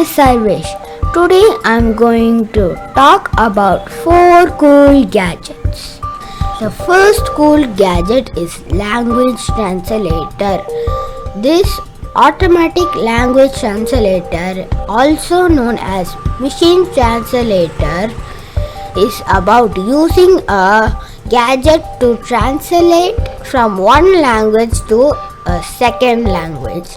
is Sarvesh. Today I'm going to talk about 4 cool gadgets. The first cool gadget is Language Translator. This automatic language translator, also known as machine translator, is about using a gadget to translate from one language to a second language.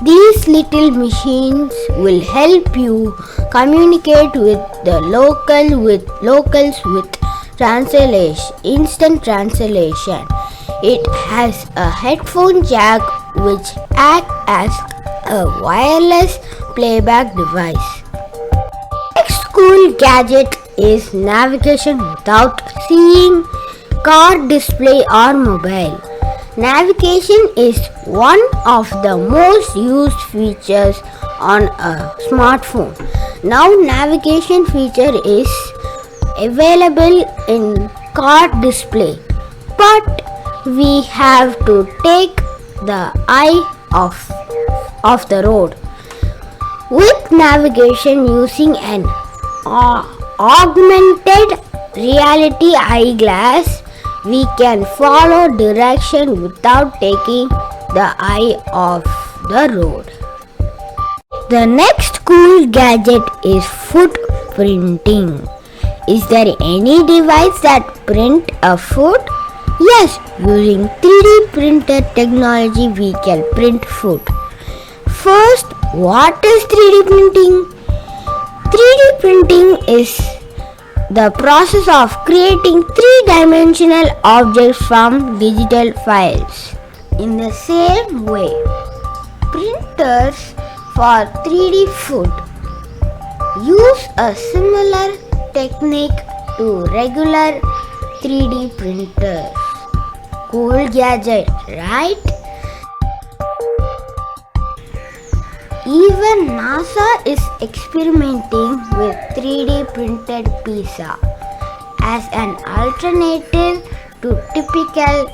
These little machines will help you communicate with the locals with instant translation. It has a headphone jack which acts as a wireless playback device. Next cool gadget is navigation without seeing car display or mobile. Navigation is one of the most used features on a smartphone. Now navigation feature is available in car display, but we have to take the eye off the road. With navigation using an augmented reality eyeglass, we can follow direction without taking the eye off the road. The next cool gadget is foot printing. Is there any device that print a foot? Yes, using 3D printer technology we can print food. First, what is 3D printing? 3D printing is the process of creating three-dimensional objects from digital files. In the same way, printers for 3D food use a similar technique to regular 3D printers. Cool gadget, right? Even NASA is experimenting with 3D printed pizza as an alternative to typical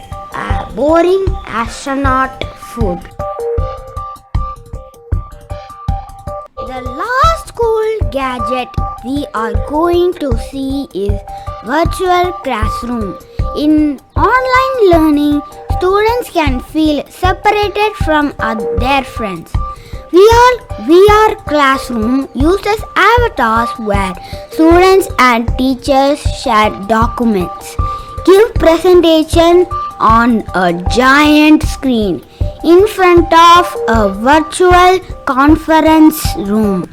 boring astronaut food. The last cool gadget we are going to see is virtual classroom. In online learning, students can feel separated from their friends. VR classroom uses avatars where students and teachers share documents, give presentation on a giant screen in front of a virtual conference room.